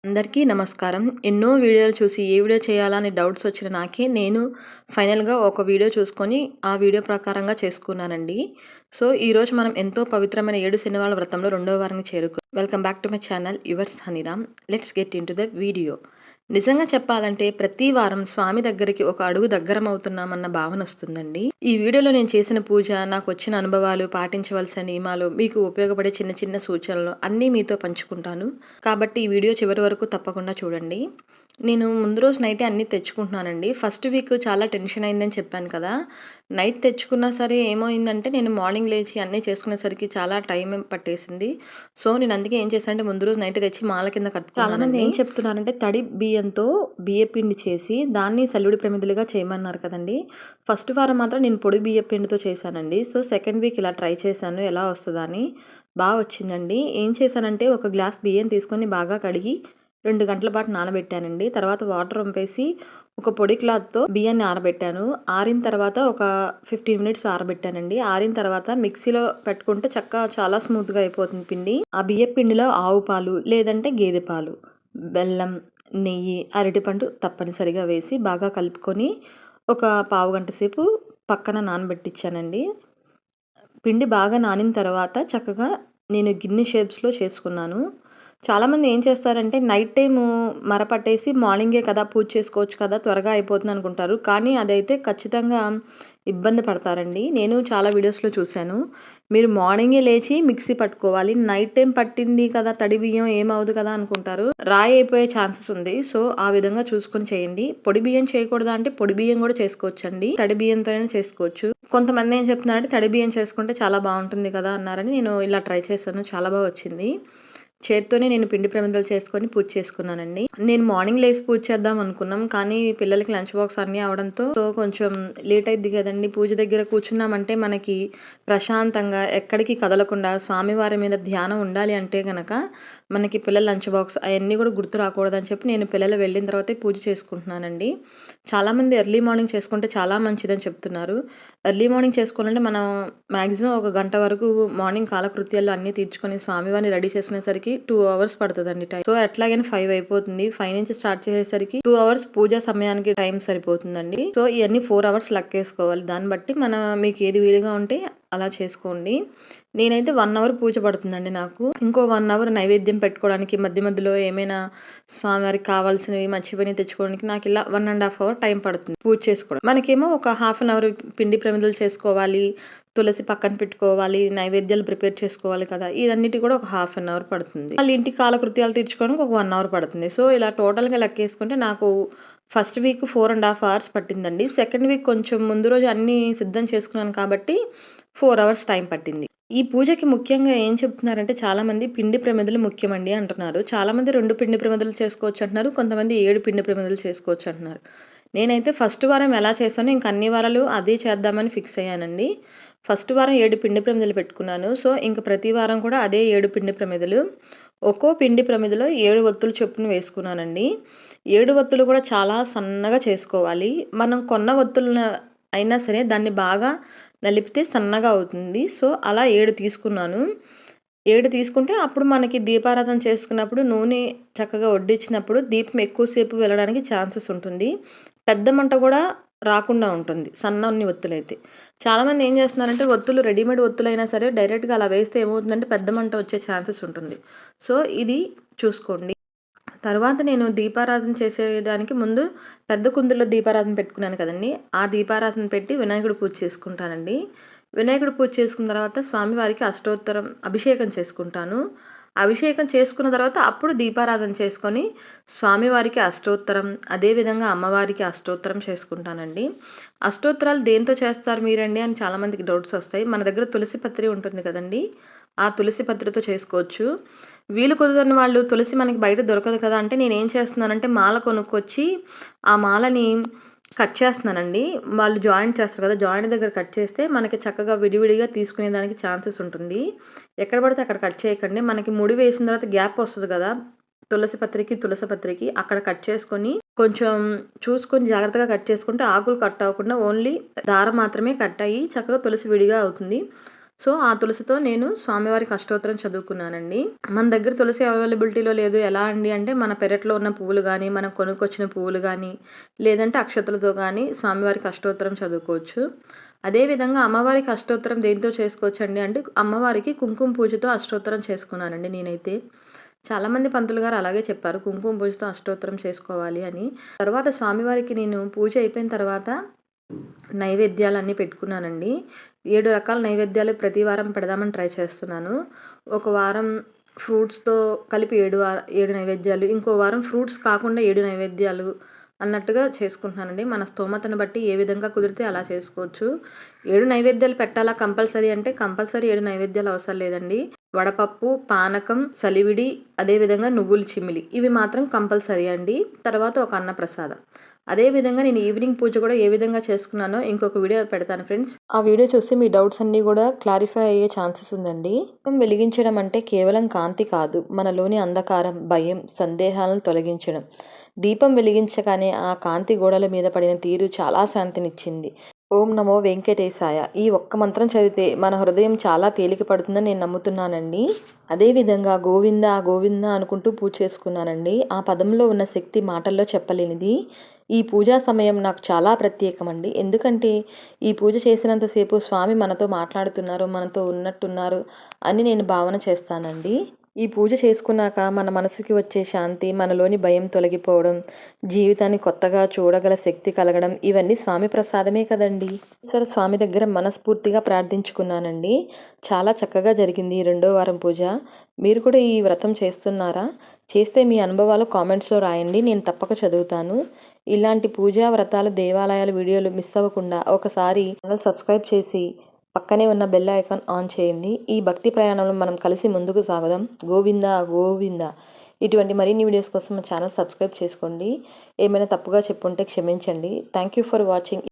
అందరికీ నమస్కారం. ఎన్నో వీడియోలు చూసి ఏ వీడియో చేయాలా అని డౌట్స్ వచ్చిన నాకే నేను ఫైనల్‌గా ఒక వీడియో చూసుకొని, ఆ వీడియో ప్రకారంగా చేసుకున్నానండి. సో, ఈరోజు మనం ఎంతో పవిత్రమైన 7 శనివారాల వ్రతంలో రెండో వారానికి welcome back to my channel yours Haniram. Let's get into the video. నిజంగా చెప్పాలంటే ప్రతి వారం స్వామి దగ్గరికి ఒక అడుగు దగ్గరమవుతున్నామన్న భావనొస్తుందండి. ఈ వీడియోలో నేను చేసిన పూజ, నాకొచ్చిన అనుభవాలు, పాటించవలసిన నియమాలు, మీకు ఉపయోగపడే చిన్న చిన్న సూచనలు అన్నీ మీతో పంచుకుంటాను. కాబట్టి ఈ వీడియో చివరి వరకు తప్పకుండా చూడండి. నేను ముందు రోజు నైటే అన్నీ తెచ్చుకుంటున్నానండి. ఫస్ట్ వీక్ చాలా టెన్షన్ అయిందని చెప్పాను కదా! నైట్ తెచ్చుకున్నా సరే ఏమైందంటే నేను మార్నింగ్ లేచి అన్నీ చేసుకునేసరికి చాలా టైం పట్టేసింది. సో, నేను అందుకే ఏం చేశానంటే ముందు రోజు నైటే తెచ్చి మాల కింద కట్టుకున్నానండి. చాలామంది ఏం చెప్తున్నారంటే తడి బియ్యంతో బియ్యపిండి చేసి దాన్ని సలివిడి ప్రమిదలుగా చేయమన్నారు కదండీ! ఫస్ట్ వారం మాత్రం నేను పొడి బియ్యపిండితో చేశానండి. సో, సెకండ్ వీక్ ఇలా ట్రై చేశాను ఎలా వస్తదా అని. వచ్చిందండి. ఏం చేశానంటే ఒక గ్లాస్ బియ్యం తీసుకొని బాగా కడిగి 2 గంటల పాటు నానబెట్టానండి. తర్వాత వాటర్ వంపేసి ఒక పొడి క్లాత్‌తో బియ్యాన్ని ఆరబెట్టాను. ఆరిన తర్వాత ఒక 15 మినిట్స్ ఆరబెట్టానండి. ఆరిన తర్వాత మిక్సీలో పెట్టుకుంటే చాలా స్మూత్‌గా అయిపోతుంది పిండి. ఆ బియ్యపు పిండిలో ఆవు పాలు లేదంటే గేదె పాలు, బెల్లం, నెయ్యి, అరటిపండు తప్పనిసరిగా వేసి బాగా కలుపుకొని ఒక పావుగంట సేపు పక్కన నానబెట్టించానండి. పిండి బాగా నానిన తర్వాత చక్కగా నేను గిన్నె షేప్స్‌లో చేసుకున్నాను. చాలామంది ఏం చేస్తారంటే నైట్ టైము మరపట్టేసి మార్నింగే కదా పూజ చేసుకోవచ్చు కదా! త్వరగా అయిపోతుంది అనుకుంటారు. కానీ అదైతే ఖచ్చితంగా ఇబ్బంది పడతారండి. నేను చాలా వీడియోస్‌లో చూశాను. మీరు మార్నింగే లేచి మిక్సీ పట్టుకోవాలి. నైట్ టైమ్ పట్టింది కదా! తడి బియ్యం ఏమవ్వదు కదా! అనుకుంటారు. రాయి అయిపోయే ఛాన్సెస్ ఉంది. సో, ఆ విధంగా చూసుకొని చేయండి. పొడి బియ్యం చేయకూడదా అంటే పొడి బియ్యం కూడా చేసుకోవచ్చండి. తడి బియ్యంతోనే చేసుకోవచ్చు. కొంతమంది ఏం చెప్తున్నారంటే తడి బియ్యం చేసుకుంటే చాలా బావుంటుంది కదా! అన్నారని నేను ఇలా ట్రై చేశాను. చాలా వచ్చింది. చేత్తోనే నేను పిండి ప్రమిదలు చేసుకొని పూజ చేసుకున్నానండి. నేను మార్నింగ్ లేసి పూజ చేద్దాం అనుకున్నాం. కానీ పిల్లలకి లంచ్ బాక్స్ అన్నీ అవ్వడంతో కొంచెం లేట్ అయిద్ది కదండీ! పూజ దగ్గర కూర్చున్నామంటే మనకి ప్రశాంతంగా ఎక్కడికి కదలకుండా స్వామివారి మీద ధ్యానం ఉండాలి అంటే గనక మనకి పిల్లల లంచ్ బాక్స్ అయన్నీ కూడా గుర్తు రాకూడదని చెప్పి నేను పిల్లలు వెళ్ళిన తర్వాతే పూజ చేసుకుంటున్నానండి. చాలామంది ఎర్లీ మార్నింగ్ చేసుకుంటే చాలా మంచిదని చెప్తున్నారు. ఎర్లీ మార్నింగ్ చేసుకోవాలంటే మనం మాక్సిమం ఒక గంట వరకు మార్నింగ్ కాలకృత్యాలు అన్నీ తీర్చుకొని స్వామివారిని రెడీ చేసినేసరికి 2 అవర్స్ పడతదండి టైం. సో, ఎట్లాగైనా 5 అయిపోతుంది. 5 నుంచి స్టార్ట్ చేసేసరికి 2 అవర్స్ పూజా సమయానికి టైం సరిపోతుందండి. సో, ఇయన్నీ 4 అవర్స్ లెక్కేసుకోవాలి. దాన్ని బట్టి మీకు ఏది వీలుగా ఉంటే అలా చేసుకోండి. నేనైతే 1 అవర్ పూజ పడుతుందండి నాకు. ఇంకో 1 అవర్ నైవేద్యం పెట్టుకోవడానికి మధ్య మధ్యలో ఏమైనా స్వామివారికి కావాల్సినవి మర్చిపోయినవి తెచ్చుకోవడానికి నాకు ఇలా 1½ అవర్ టైం పడుతుంది పూజ చేసుకోవడం. మనకేమో ఒక హాఫ్ అన్ అవర్ పిండి ప్రమిదలు చేసుకోవాలి, తులసి పక్కన పెట్టుకోవాలి, నైవేద్యాలు ప్రిపేర్ చేసుకోవాలి కదా! ఇదన్నిటి కూడా ఒక హాఫ్ అన్ అవర్ పడుతుంది. మళ్ళీ ఇంటి కాలకృత్యాలు తీర్చుకోవడానికి ఒక 1 అవర్ పడుతుంది. సో, ఇలా టోటల్‌గా లెక్కేసుకుంటే నాకు ఫస్ట్ వీక్ 4½ అవర్స్ పట్టిందండి. సెకండ్ వీక్ కొంచెం ముందు రోజు అన్నీ సిద్ధం చేసుకున్నాను కాబట్టి 4 అవర్స్ టైం పట్టింది. ఈ పూజకి ముఖ్యంగా ఏం చెప్తున్నారంటే చాలామంది పిండి ప్రమిదలు ముఖ్యమండి అంటున్నారు. చాలామంది 2 పిండి ప్రమిదలు చేసుకోవచ్చు అంటున్నారు. కొంతమంది 7 పిండి ప్రమిదలు చేసుకోవచ్చు అంటున్నారు. నేనైతే ఫస్ట్ వారం ఎలా చేశానో ఇంక అన్ని వారాలు అదే చేద్దామని ఫిక్స్ అయ్యానండి. ఫస్ట్ వారం 7 పిండి ప్రమిదలు పెట్టుకున్నాను. సో, ఇంక ప్రతి వారం కూడా అదే 7 పిండి ప్రమిదలు. ఒక్కో పిండి ప్రమిదలో 7 ఒత్తులు చొప్పున వేసుకున్నానండి. 7 ఒత్తులు కూడా చాలా సన్నగా చేసుకోవాలి. మనం కొన్న ఒత్తులను అయినా సరే దాన్ని బాగా నలిపితే సన్నగా అవుతుంది. సో, అలా 7 తీసుకున్నాను. 7 తీసుకుంటే అప్పుడు మనకి దీపారాధన చేసుకున్నప్పుడు నూనె చక్కగా వడ్డించినప్పుడు దీపం ఎక్కువ సేపు వెళ్ళడానికి ఛాన్సెస్ ఉంటుంది. పెద్ద మంట కూడా రాకుండా ఉంటుంది సన్నని ఒత్తులైతే. చాలామంది ఏం చేస్తున్నారంటే ఒత్తులు రెడీమేడ్ ఒత్తులైనా సరే డైరెక్ట్‌గా అలా వేస్తే ఏమవుతుందంటే పెద్ద మంట వచ్చే ఛాన్సెస్ ఉంటుంది. సో, ఇది చూసుకోండి. తర్వాత నేను దీపారాధన చేసేయడానికి ముందు పెద్ద కుందులో దీపారాధన పెట్టుకున్నాను కదండీ! ఆ దీపారాధన పెట్టి వినాయకుడి పూజ చేసుకుంటానండి. వినాయకుడి పూజ చేసుకున్న తర్వాత స్వామివారికి అష్టోత్తరం అభిషేకం చేసుకుంటాను. అభిషేకం చేసుకున్న తర్వాత అప్పుడు దీపారాధన చేసుకొని స్వామివారికి అష్టోత్తరం, అదేవిధంగా అమ్మవారికి అష్టోత్తరం చేసుకుంటానండి. అష్టోత్తరాలు దేనితో చేస్తారు మీరండి అని చాలామందికి డౌట్స్ వస్తాయి. మన దగ్గర తులసి పత్రి ఉంటుంది కదండీ! ఆ తులసి పత్రితో చేసుకోవచ్చు. వీలు కుదరని వాళ్ళు తులసి మనకి బయట దొరకదు కదా! అంటే నేనేం చేస్తున్నానంటే మాల కొనుక్కొచ్చి ఆ మాలని కట్ చేస్తున్నానండి. వాళ్ళు జాయింట్ చేస్తారు కదా! జాయింట్ దగ్గర కట్ చేస్తే మనకి చక్కగా విడివిడిగా తీసుకునేదానికి ఛాన్సెస్ ఉంటుంది. ఎక్కడ పడితే అక్కడ కట్ చేయకండి. మనకి ముడి వేసిన తర్వాత గ్యాప్ వస్తది కదా! తులసి పత్రికి అక్కడ కట్ చేసుకొని కొంచెం చూసుకొని జాగ్రత్తగా కట్ చేసుకుంటే ఆకులు కట్ అవ్వకుండా ఓన్లీ దారం మాత్రమే కట్ అయ్యి చక్కగా తులసి విడిగా అవుతుంది. సో ఆ తులసితో నేను స్వామివారికి అష్టోత్తరం చదువుకున్నానండి. మన దగ్గర తులసి అవైలబిలిటీలో లేదు. ఎలా అండి అంటే మన పెరట్లో ఉన్న పువ్వులు గానీ, మనం కొనుక్కొచ్చిన పువ్వులు గానీ, లేదంటే అక్షతలతో గానీ స్వామివారికి అష్టోత్తరం చదువుకోవచ్చు. అదేవిధంగా అమ్మవారికి అష్టోత్తరం దేనితో చేసుకోవచ్చండి అంటే అమ్మవారికి కుంకుమ పూజతో అష్టోత్తరం చేసుకున్నానండి నేనైతే. చాలామంది పంతులు గారు అలాగే చెప్పారు కుంకుమ పూజతో అష్టోత్తరం చేసుకోవాలి అని. తర్వాత స్వామివారికి నేను పూజ అయిపోయిన తర్వాత నైవేద్యాలన్నీ పెట్టుకున్నానండి. 7 రకాల నైవేద్యాలు ప్రతి వారం పెడదామని ట్రై చేస్తున్నాను. ఒక వారం ఫ్రూట్స్‌తో కలిపి 7 నైవేద్యాలు, ఇంకో వారం ఫ్రూట్స్ కాకుండా 7 నైవేద్యాలు అన్నట్టుగా చేసుకుంటున్నానండి. మన స్తోమతను బట్టి ఏ విధంగా కుదిరితే అలా చేసుకోవచ్చు. 7 నైవేద్యాలు పెట్టాలా కంపల్సరీ అంటే కంపల్సరీ 7 నైవేద్యాలు అవసరం లేదండి. వడపప్పు, పానకం, సలివిడి, అదేవిధంగా నువ్వుల చిమ్మిలి ఇవి మాత్రం కంపల్సరీ అండి. తర్వాత ఒక అన్నప్రసాదం. అదేవిధంగా నేను ఈవినింగ్ పూజ కూడా ఏ విధంగా చేసుకున్నానో ఇంకొక వీడియో పెడతాను ఫ్రెండ్స్. ఆ వీడియో చూసి మీ డౌట్స్ అన్నీ కూడా క్లారిఫై అయ్యే ఛాన్సెస్ ఉందండి. దీపం వెలిగించడం అంటే కేవలం కాంతి కాదు, మనలోని అంధకారం, భయం, సందేహాలను తొలగించడం. దీపం వెలిగించగానే ఆ కాంతి గోడల మీద పడిన తీరు చాలా శాంతినిచ్చింది. ఓం నమో వెంకటేశాయ ఈ ఒక్క మంత్రం చదివితే మన హృదయం చాలా తేలిక పడుతుందని నేను నమ్ముతున్నానండి. అదేవిధంగా గోవింద గోవింద అనుకుంటూ పూజ చేసుకున్నానండి. ఆ పదంలో ఉన్న శక్తి మాటల్లో చెప్పలేనిది. ఈ పూజా సమయం నాకు చాలా ప్రత్యేకమండి. ఎందుకంటే ఈ పూజ చేసినంతసేపు స్వామి మనతో మాట్లాడుతున్నారు, మనతో ఉన్నట్టున్నారు అని నేను భావన చేస్తానండి. ఈ పూజ చేసుకున్నాక మన మనసుకి వచ్చే శాంతి, మనలోని భయం తొలగిపోవడం, జీవితాన్ని కొత్తగా చూడగల శక్తి కలగడం ఇవన్నీ స్వామి ప్రసాదమే కదండి. ఈశ్వర స్వామి దగ్గర మనస్ఫూర్తిగా ప్రార్థించుకున్నానండి. చాలా చక్కగా జరిగింది ఈ 2వ వారం పూజ. మీరు కూడా ఈ వ్రతం చేస్తున్నారా? చేస్తే మీ అనుభవాలు కామెంట్స్లో రాయండి, నేను తప్పక చదువుతాను. ఇలాంటి పూజా వ్రతాలు, దేవాలయాల వీడియోలు మిస్ అవ్వకుండా ఒకసారి ఛానల్ సబ్స్క్రైబ్ చేసి పక్కనే ఉన్న బెల్ ఐకాన్ ఆన్ చేయండి. ఈ భక్తి ప్రయాణంలో మనం కలిసి ముందుకు సాగుదాం. గోవింద గోవింద. ఇటువంటి మరిన్ని వీడియోస్ కోసం మా ఛానల్ సబ్స్క్రైబ్ చేసుకోండి. ఏమైనా తప్పుగా చెప్పుంటే క్షమించండి. Thank you for watching.